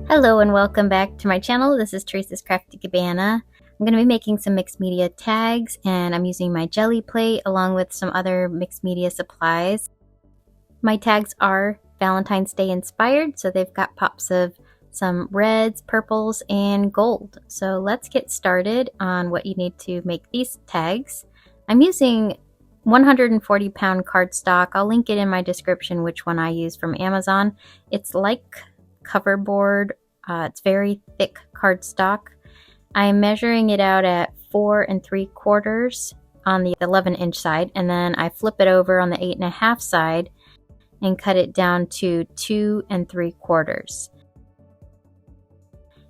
Hello and welcome back to my channel. This is Teresa's Crafty Cabana. I'm going to be making some mixed media tags, and I'm using my Gelli plate along with some other mixed media supplies. My tags are Valentine's Day inspired, so they've got pops of some reds, purples, and gold. So let's get started on what you need to make these tags. I'm using 140-pound cardstock. I'll link it in my description which one I use from Amazon. It's like coverboard. It's very thick cardstock. I'm measuring it out at 4 3/4 on the 11-inch side, and then I flip it over on the 8.5 side and cut it down to 2 3/4.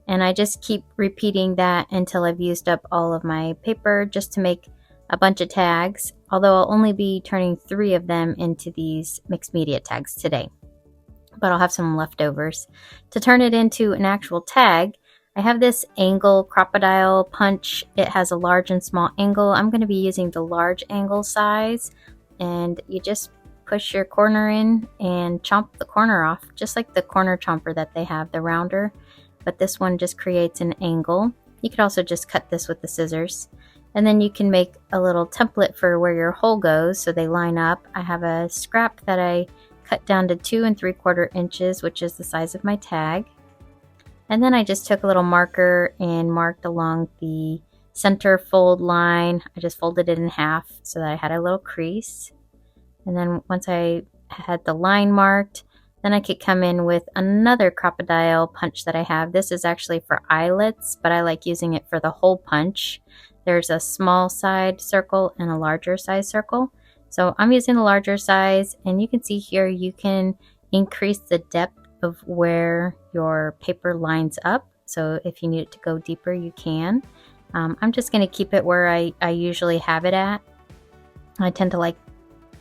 And I just keep repeating that until I've used up all of my paper just to make a bunch of tags, although I'll only be turning 3 of them into these mixed media tags today. But I'll have some leftovers. To turn it into an actual tag, I have this angle crocodile punch. It has a large and small angle. I'm going to be using the large angle size, and you just push your corner in and chomp the corner off, just like the corner chomper that they have, the rounder, but this one just creates an angle. You could also just cut this with the scissors, and then you can make a little template for where your hole goes so they line up. I have a scrap that I cut down to 2 3/4 inches, which is the size of my tag. And then I just took a little marker and marked along the center fold line. I just folded it in half so that I had a little crease. And then once I had the line marked, then I could come in with another crocodile punch that I have. This is actually for eyelets, but I like using it for the whole punch. There's a small side circle and a larger size circle. So I'm using the larger size, and you can see here you can increase the depth of where your paper lines up. So if you need it to go deeper, you can. I'm just going to keep it where I usually have it at. I tend to like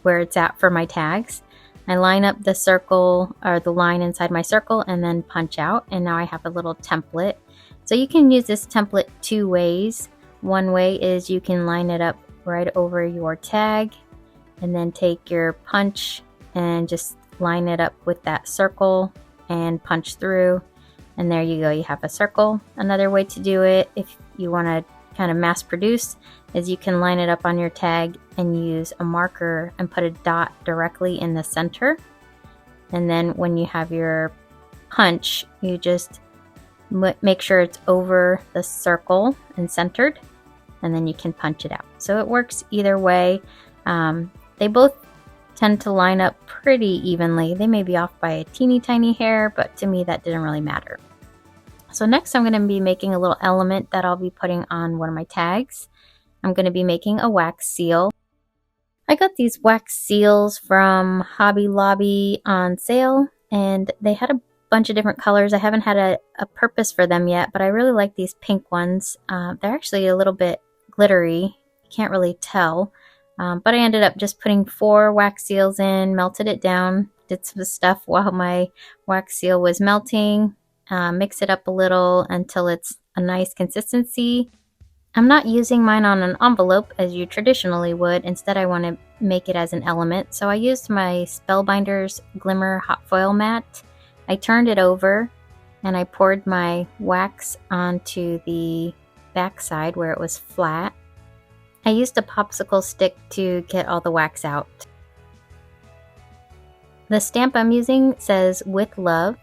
where it's at for my tags. I line up the circle or the line inside my circle and then punch out, and now I have a little template. So you can use this template 2 ways. One way is you can line it up right over your tag, and then take your punch and just line it up with that circle and punch through, and there you go, you have a circle. Another way to do it, if you want to kind of mass produce, is you can line it up on your tag and use a marker and put a dot directly in the center, and then when you have your punch, you just make sure it's over the circle and centered, and then you can punch it out. So it works either way. They both tend to line up pretty evenly. They may be off by a teeny tiny hair, but to me that didn't really matter. So next I'm going to be making a little element that I'll be putting on one of my tags. I'm going to be making a wax seal. I got these wax seals from Hobby Lobby on sale, and they had a bunch of different colors. I haven't had a purpose for them yet, but I really like these pink ones. They're actually a little bit glittery. You can't really tell. But I ended up just putting 4 wax seals in, melted it down, did some stuff while my wax seal was melting, mix it up a little until it's a nice consistency. I'm not using mine on an envelope as you traditionally would. Instead, I want to make it as an element. So I used my Spellbinders Glimmer Hot Foil Mat. I turned it over and I poured my wax onto the back side where it was flat. I used a popsicle stick to get all the wax out. The stamp I'm using says "With Love."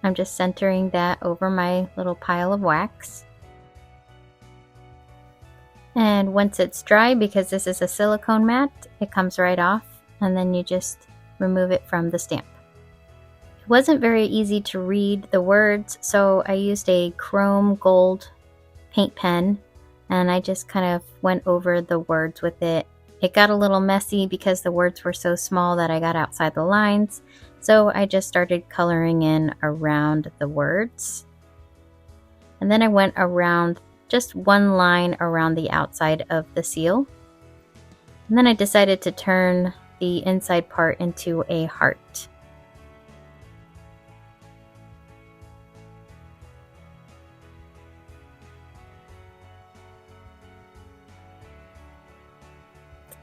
I'm just centering that over my little pile of wax. And once it's dry, because this is a silicone mat, it comes right off, and then you just remove it from the stamp. It wasn't very easy to read the words, so I used a chrome gold paint pen, and I just kind of went over the words with it. It got a little messy because the words were so small that I got outside the lines, so I just started coloring in around the words. And then I went around just one line around the outside of the seal. And then I decided to turn the inside part into a heart.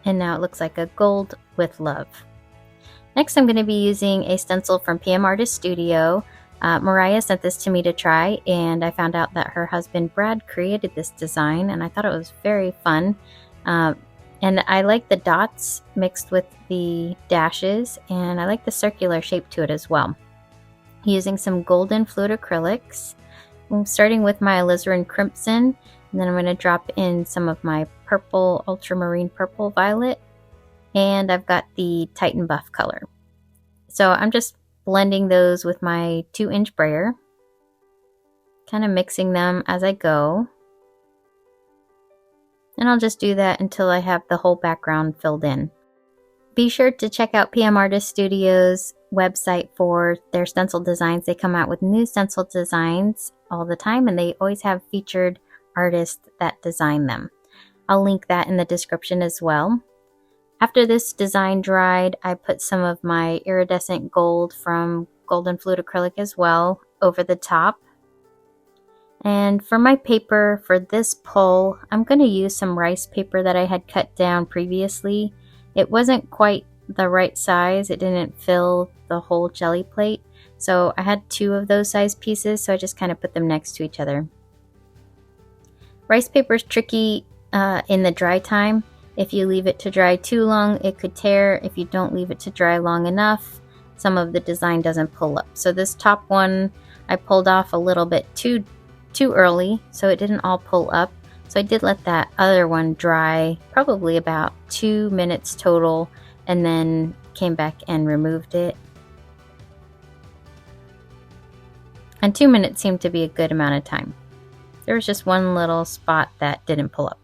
And now it looks like a gold with love. Next, I'm going to be using a stencil from PM Artist Studio. Mariah sent this to me to try, and I found out that her husband Brad created this design, and I thought it was very fun. And I like the dots mixed with the dashes, and I like the circular shape to it as well. Using some golden fluid acrylics, I'm starting with my alizarin crimson, and then I'm going to drop in some of my purple, ultramarine purple violet, and I've got the Titan buff color. So I'm just blending those with my 2-inch brayer, kind of mixing them as I go. And I'll just do that until I have the whole background filled in. Be sure to check out PM Artist Studio's website for their stencil designs. They come out with new stencil designs all the time, and they always have featured artists that design them. I'll link that in the description as well. After this design dried, I put some of my iridescent gold from Golden Fluid Acrylic as well over the top. And for my paper for this pull, I'm going to use some rice paper that I had cut down previously. It wasn't quite the right size. It didn't fill the whole jelly plate. So I had 2 of those size pieces, so I just kind of put them next to each other. Rice paper is tricky in the dry time. If you leave it to dry too long, it could tear. If you don't leave it to dry long enough, some of the design doesn't pull up. So this top one, I pulled off a little bit too early, so it didn't all pull up. So I did let that other one dry, probably about 2 minutes total, and then came back and removed it. And 2 minutes seemed to be a good amount of time. There was just one little spot that didn't pull up.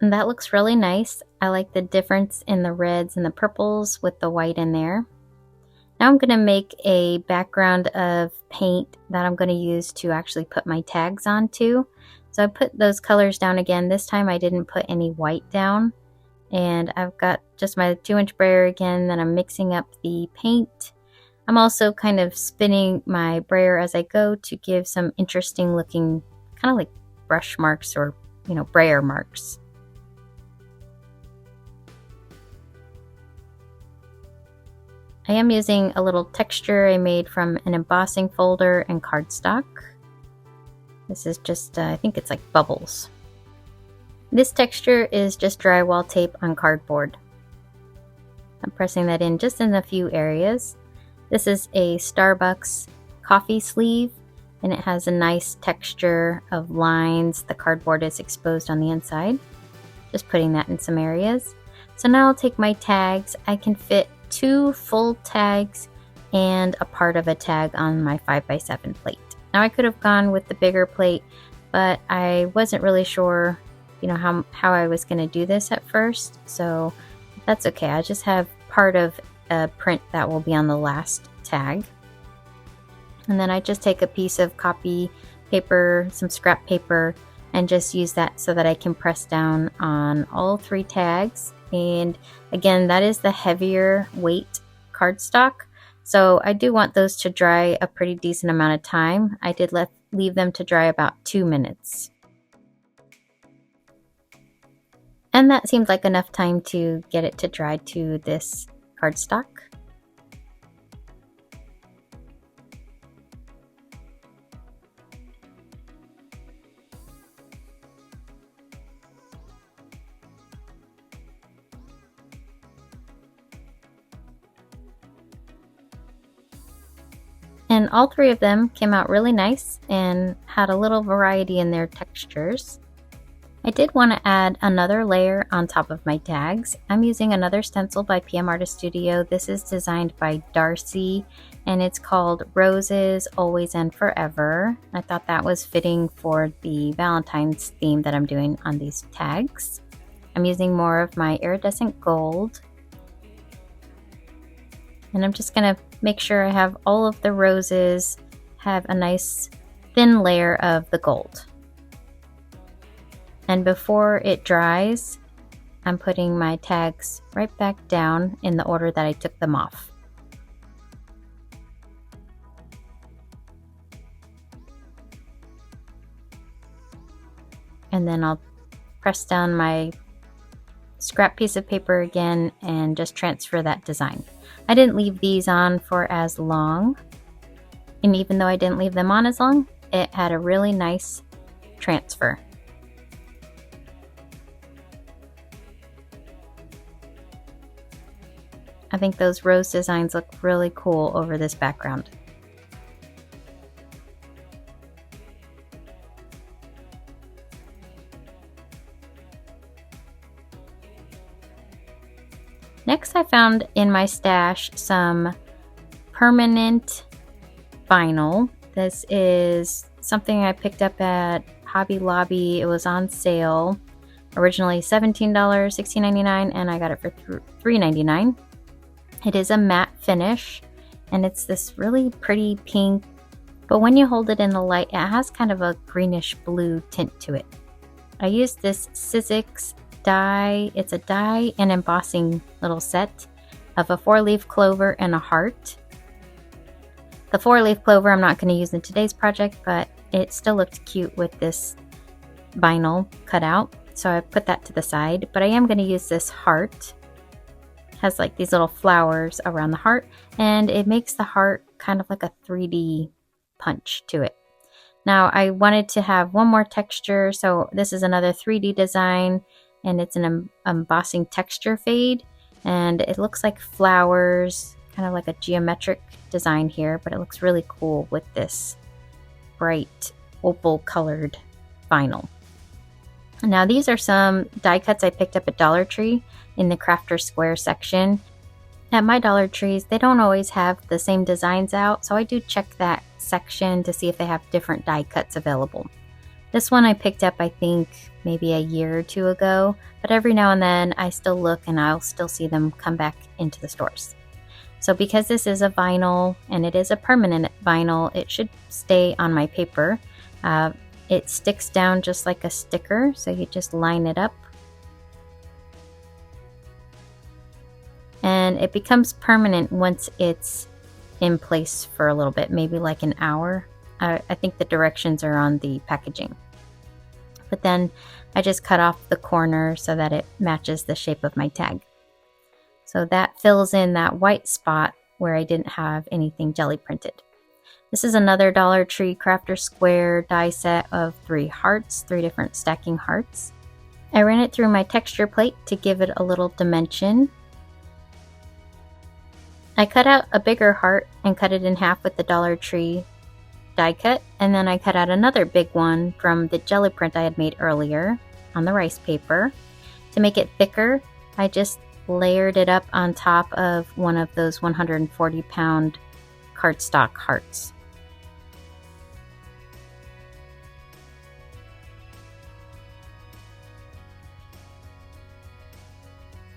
And that looks really nice. I like the difference in the reds and the purples with the white in there. Now I'm going to make a background of paint that I'm going to use to actually put my tags onto. So I put those colors down again. This time I didn't put any white down. And I've got just my 2-inch brayer again, then I'm mixing up the paint. I'm also kind of spinning my brayer as I go to give some interesting looking, kind of like brush marks or, brayer marks. I am using a little texture I made from an embossing folder and cardstock. This is just, I think it's like bubbles. This texture is just drywall tape on cardboard. I'm pressing that in just in a few areas. This is a Starbucks coffee sleeve, and it has a nice texture of lines. The cardboard is exposed on the inside. Just putting that in some areas. So now I'll take my tags. I can fit 2 full tags and a part of a tag on my 5x7 plate. Now I could have gone with the bigger plate, but I wasn't really sure, how I was going to do this at first. So that's okay. I just have part of a print that will be on the last tag. And then I just take a piece of copy paper, some scrap paper, and just use that so that I can press down on all 3 tags. And again, that is the heavier weight cardstock. So I do want those to dry a pretty decent amount of time. I did leave them to dry about 2 minutes. And that seemed like enough time to get it to dry to this cardstock. And all 3 of them came out really nice and had a little variety in their textures. I did want to add another layer on top of my tags. I'm using another stencil by PM Artist Studio. This is designed by Darcy, and it's called Roses, Always and Forever. I thought that was fitting for the Valentine's theme that I'm doing on these tags. I'm using more of my iridescent gold. And I'm just going to make sure I have all of the roses have a nice thin layer of the gold. And before it dries, I'm putting my tags right back down in the order that I took them off. And then I'll press down my scrap piece of paper again and just transfer that design. I didn't leave these on for as long, and even though I didn't leave them on as long, it had a really nice transfer. I think those rose designs look really cool over this background. Next, I found in my stash some permanent vinyl. This is something I picked up at Hobby Lobby. It was on sale. Originally $17, $16.99, and I got it for $3.99. It is a matte finish, and it's this really pretty pink, but when you hold it in the light, it has kind of a greenish blue tint to it. I used this Sizzix die. It's a die and embossing little set of a 4-leaf clover and a heart. The 4-leaf clover I'm not going to use in today's project, but it still looked cute with this vinyl cut out, so I put that to the side. But I am going to use this heart. It has like these little flowers around the heart, and it makes the heart kind of like a 3D punch to it. Now I wanted to have one more texture, so this is another 3D design, and it's an embossing texture fade, and it looks like flowers, kind of like a geometric design here, but it looks really cool with this bright opal colored vinyl. Now these are some die cuts I picked up at Dollar Tree in the Crafter Square section. At my Dollar Trees, they don't always have the same designs out, so I do check that section to see if they have different die cuts available. This one I picked up, I think, maybe a year or two ago, but every now and then I still look and I'll still see them come back into the stores. So because this is a vinyl and it is a permanent vinyl, it should stay on my paper. It sticks down just like a sticker, so you just line it up. And it becomes permanent once it's in place for a little bit, maybe like an hour. I think the directions are on the packaging. But then I just cut off the corner so that it matches the shape of my tag. So that fills in that white spot where I didn't have anything jelly printed. This is another Dollar Tree Crafter Square die set of 3 hearts, 3 different stacking hearts. I ran it through my texture plate to give it a little dimension. I cut out a bigger heart and cut it in half with the Dollar Tree die cut, and then I cut out another big one from the jelly print I had made earlier on the rice paper. To make it thicker, I just layered it up on top of one of those 140-pound cardstock hearts.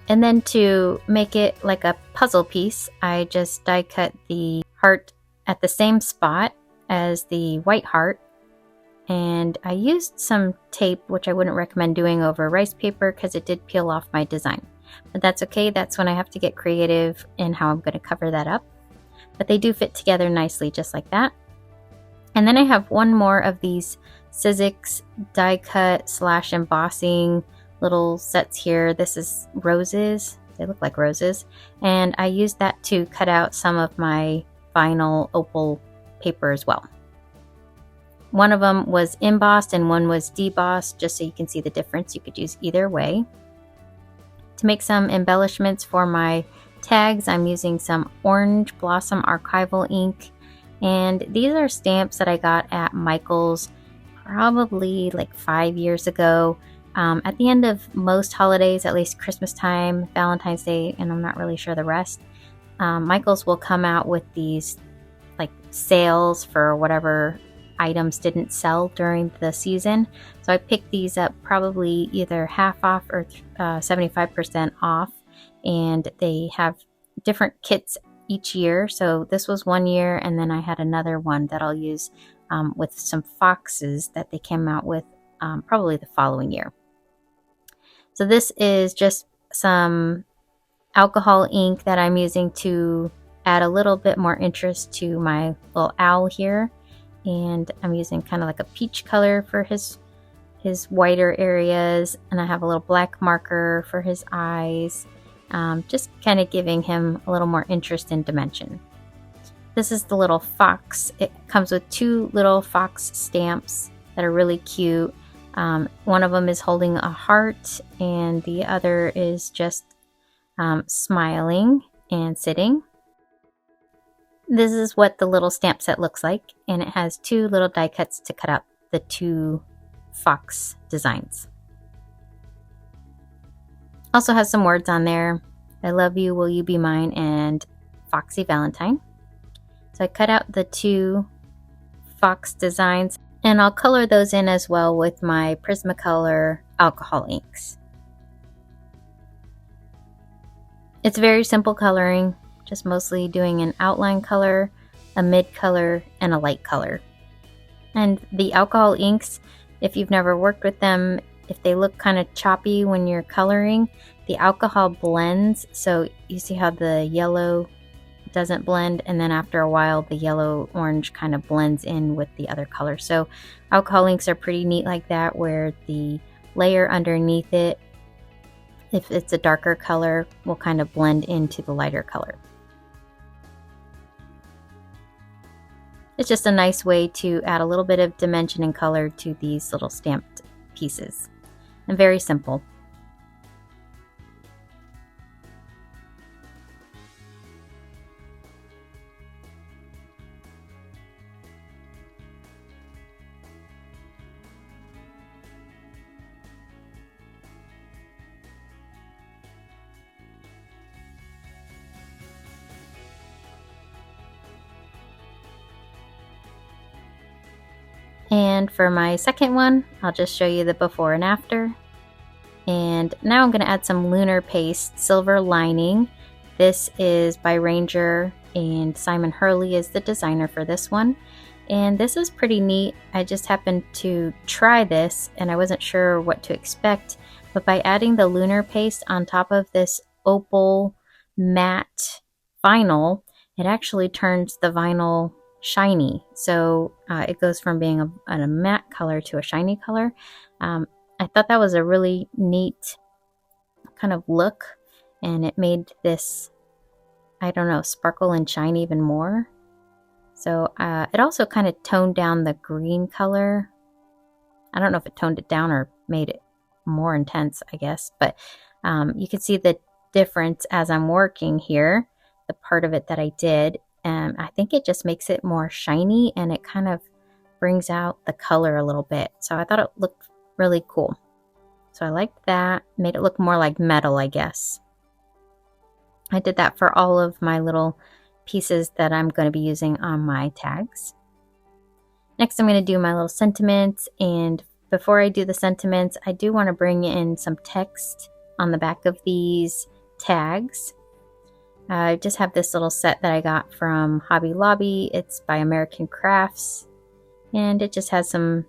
And then to make it like a puzzle piece, I just die cut the heart at the same spot as the white heart. And I used some tape, which I wouldn't recommend doing over rice paper because it did peel off my design. But that's okay, that's when I have to get creative in how I'm going to cover that up. But they do fit together nicely just like that. And then I have one more of these Sizzix die cut / embossing little sets here. This is roses. They look like roses. And I used that to cut out some of my vinyl opal paper as well. One of them was embossed and one was debossed, just so you can see the difference. You could use either way. To make some embellishments for my tags, I'm using some Orange Blossom Archival ink. And these are stamps that I got at Michael's probably like 5 years ago. At the end of most holidays, at least Christmas time, Valentine's Day, and I'm not really sure the rest, Michael's will come out with these like sales for whatever items didn't sell during the season. So I picked these up probably either half off or 75% off, and they have different kits each year. So this was one year, and then I had another one that I'll use with some foxes that they came out with probably the following year. So this is just some alcohol ink that I'm using to add a little bit more interest to my little owl here. And I'm using kind of like a peach color for his whiter areas. And I have a little black marker for his eyes. just kind of giving him a little more interest and dimension. This is the little fox. It comes with 2 little fox stamps that are really cute. One of them is holding a heart and the other is just smiling and sitting. This is what the little stamp set looks like, and it has 2 little die cuts to cut out the 2 fox designs. Also has some words on there. I love you, will you be mine, and Foxy Valentine. So I cut out the 2 fox designs, and I'll color those in as well with my Prismacolor alcohol inks. It's very simple coloring, just mostly doing an outline color, a mid color, and a light color. And the alcohol inks, if you've never worked with them, if they look kind of choppy when you're coloring, the alcohol blends. So you see how the yellow doesn't blend, and then after a while the yellow orange kind of blends in with the other color. So alcohol inks are pretty neat like that, where the layer underneath it, if it's a darker color, will kind of blend into the lighter color. It's just a nice way to add a little bit of dimension and color to these little stamped pieces, and very simple. And for my second one, I'll just show you the before and after. And now I'm going to add some lunar paste, silver lining. This is by Ranger, and Simon Hurley is the designer for this one. And this is pretty neat. I just happened to try this and I wasn't sure what to expect. But by adding the lunar paste on top of this opal matte vinyl, it actually turns the vinyl shiny. So it goes from being a matte color to a shiny color. I thought that was a really neat kind of look, and it made this, I don't know, sparkle and shine even more. So it also kind of toned down the green color. I don't know if it toned it down or made it more intense, I guess, but you can see the difference as I'm working here, the part of it that I did. I think it just makes it more shiny, and it kind of brings out the color a little bit. So I thought it looked really cool. So I liked that. Made it look more like metal, I guess. I did that for all of my little pieces that I'm going to be using on my tags. Next, I'm going to do my little sentiments. And before I do the sentiments, I do want to bring in some text on the back of these tags. I just have this little set that I got from Hobby Lobby. It's by American Crafts, and it just has some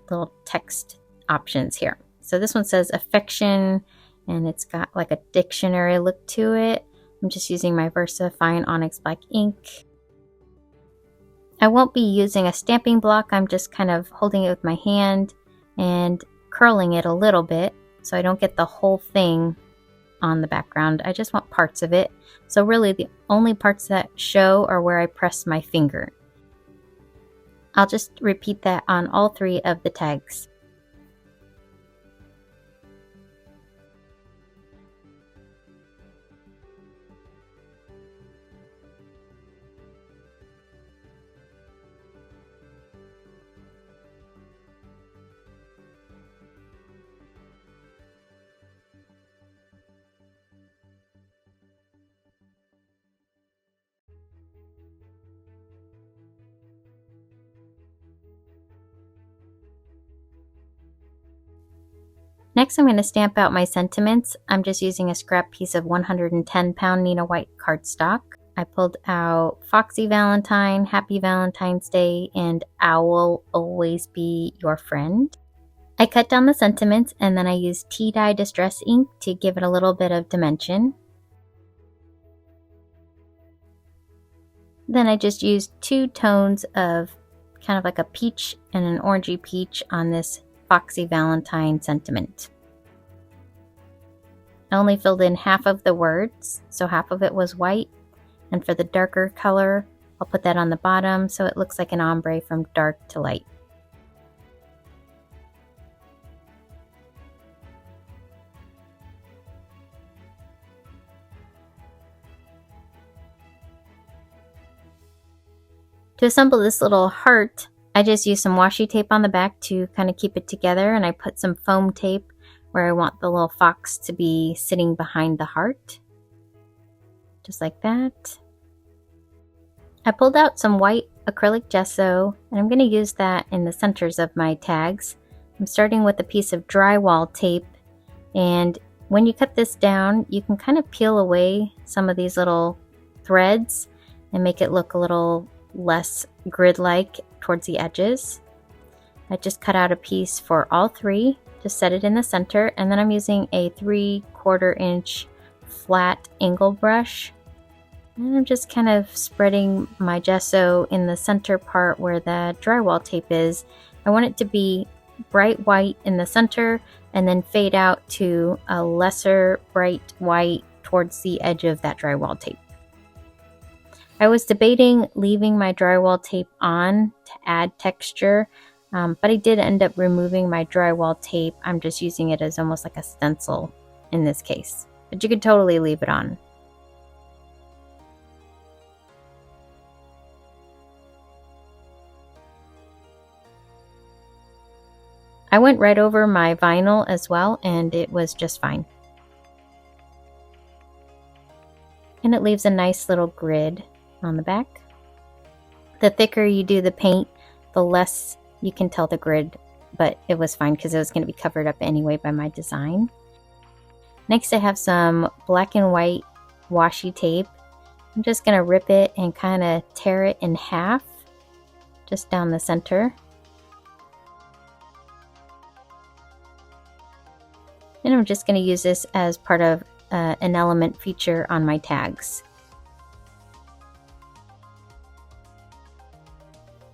little text options here. So this one says affection, and it's got like a dictionary look to it. I'm just using my Versa Fine Onyx Black ink. I won't be using a stamping block. I'm just kind of holding it with my hand and curling it a little bit so I don't get the whole thing on the background. I just want parts of it. So really the only parts that show are where I press my finger. I'll just repeat that on all 3 of the tags. Next, I'm going to stamp out my sentiments. I'm just using a scrap piece of 110-pound Nina White cardstock. I pulled out Foxy Valentine, Happy Valentine's Day, and I will always be your friend. I cut down the sentiments, and then I used tea dye distress ink to give it a little bit of dimension. Then I just used 2 tones of kind of like a peach and an orangey peach on this Foxy Valentine sentiment. I only filled in half of the words, so half of it was white. And for the darker color, I'll put that on the bottom so it looks like an ombre from dark to light. To assemble this little heart, I just used some washi tape on the back to kind of keep it together, and I put some foam tape where I want the little fox to be sitting behind the heart. Just like that. I pulled out some white acrylic gesso, and I'm going to use that in the centers of my tags. I'm starting with a piece of drywall tape, and when you cut this down, you can kind of peel away some of these little threads and make it look a little less grid-like towards the edges. I just cut out a piece for all three to set it in the center, and then I'm using a 3/4 inch flat angle brush, and I'm just kind of spreading my gesso in the center part where the drywall tape is. I want it to be bright white in the center and then fade out to a lesser bright white towards the edge of that drywall tape. I was debating leaving my drywall tape on to add texture, but I did end up removing my drywall tape. I'm just using it as almost like a stencil in this case, but you could totally leave it on. I went right over my vinyl as well, and it was just fine. And it leaves a nice little grid on the back. The thicker you do the paint, the less you can tell the grid, but it was fine because it was going to be covered up anyway by my design. Next, I have some black and white washi tape. I'm just going to rip it and kind of tear it in half, just down the center. And I'm just going to use this as part of an element feature on my tags.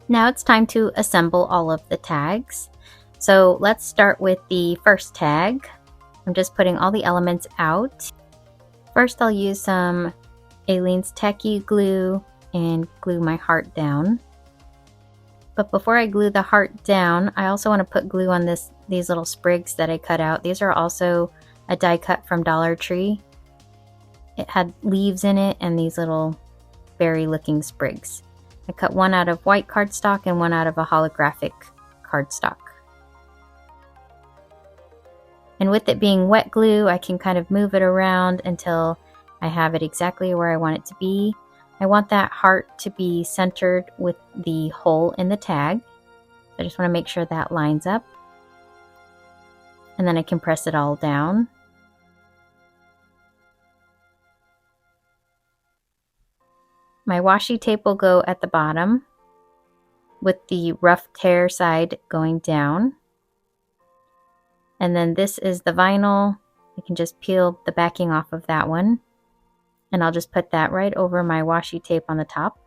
Now it's time to assemble all of the tags. So let's start with the first tag. I'm just putting all the elements out. First, I'll use some Aleene's Tacky glue and glue my heart down. But before I glue the heart down, I also want to put glue on these little sprigs that I cut out. These are also a die cut from Dollar Tree. It had leaves in it and these little berry looking sprigs. I cut one out of white cardstock and one out of a holographic cardstock. And with it being wet glue, I can kind of move it around until I have it exactly where I want it to be. I want that heart to be centered with the hole in the tag. I just want to make sure that lines up. And then I can press it all down. My washi tape will go at the bottom with the rough tear side going down. And then this is the vinyl. I can just peel the backing off of that one. And I'll just put that right over my washi tape on the top.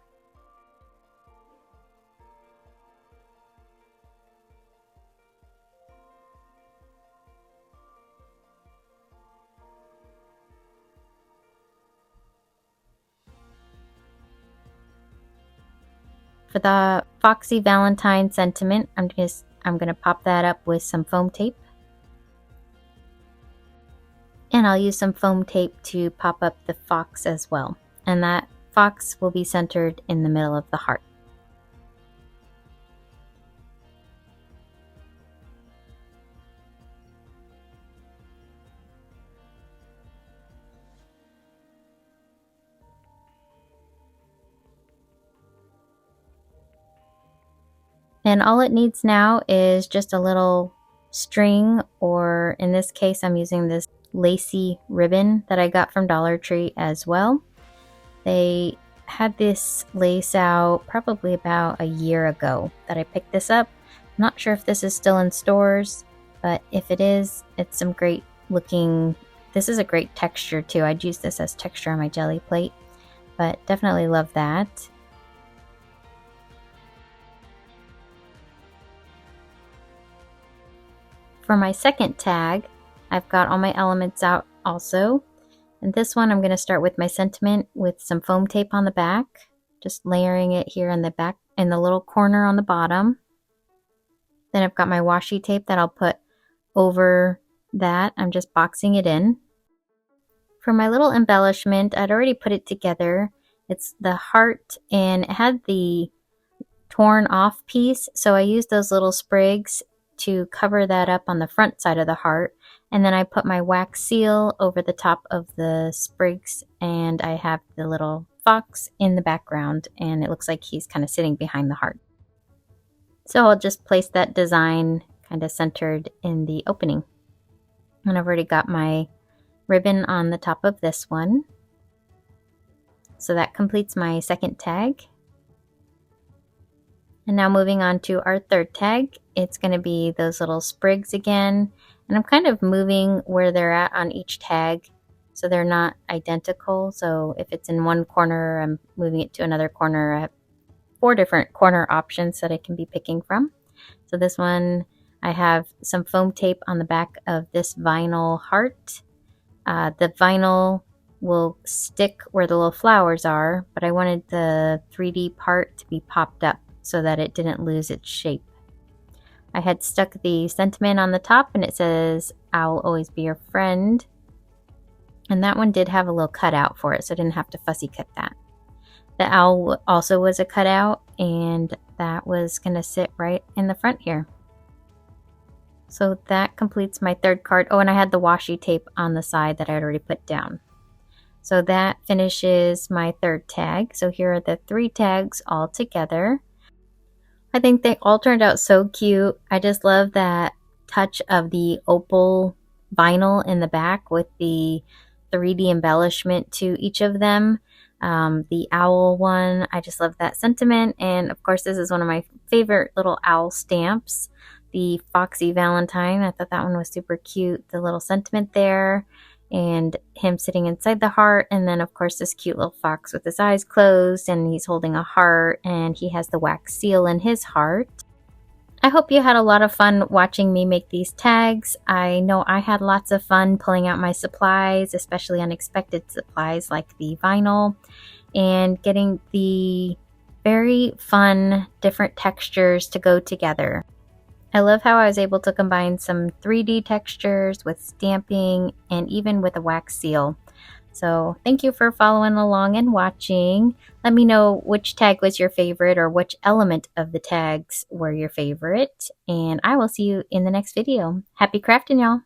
For the Foxy Valentine sentiment, I'm going to pop that up with some foam tape. And I'll use some foam tape to pop up the fox as well. And that fox will be centered in the middle of the heart. And all it needs now is just a little string, or in this case, I'm using this lacy ribbon that I got from Dollar Tree as well. They had this lace out probably about a year ago that I picked this up. I'm not sure if this is still in stores, but if it is, it's some great looking, this is a great texture too. I'd use this as texture on my jelly plate, but definitely love that. For my second tag, I've got all my elements out also. And this one I'm going to start with my sentiment with some foam tape on the back, just layering it here in the back in the little corner on the bottom. Then I've got my washi tape that I'll put over that. I'm just boxing it in. For my little embellishment, I'd already put it together. It's the heart, and it had the torn off piece, so I used those little sprigs to cover that up on the front side of the heart. And then I put my wax seal over the top of the sprigs, and I have the little fox in the background, and it looks like he's kind of sitting behind the heart. So I'll just place that design kind of centered in the opening. And I've already got my ribbon on the top of this one. So that completes my second tag. And now moving on to our third tag, it's going to be those little sprigs again. And I'm kind of moving where they're at on each tag so they're not identical. So if it's in one corner, I'm moving it to another corner. I have 4 different corner options that I can be picking from. So this one, I have some foam tape on the back of this vinyl heart. The vinyl will stick where the little flowers are, but I wanted the 3D part to be popped up so that it didn't lose its shape. I had stuck the sentiment on the top, and it says, "I'll always be your friend." And that one did have a little cutout for it, so I didn't have to fussy cut that. The owl also was a cutout, and that was going to sit right in the front here. So that completes my third card. Oh, and I had the washi tape on the side that I had already put down. So that finishes my third tag. So here are the 3 tags all together. I think they all turned out so cute. I just love that touch of the opal vinyl in the back with the 3D embellishment to each of them. The owl one, I just love that sentiment. And of course, this is one of my favorite little owl stamps. The Foxy Valentine, I thought that one was super cute. The little sentiment there, and him sitting inside the heart. And then, of course, this cute little fox with his eyes closed, and he's holding a heart, and he has the wax seal in his heart. I hope you had a lot of fun watching me make these tags. I know I had lots of fun pulling out my supplies, especially unexpected supplies like the vinyl, and getting the very fun different textures to go together. I love how I was able to combine some 3D textures with stamping and even with a wax seal. So thank you for following along and watching. Let me know which tag was your favorite or which element of the tags were your favorite. And I will see you in the next video. Happy crafting, y'all!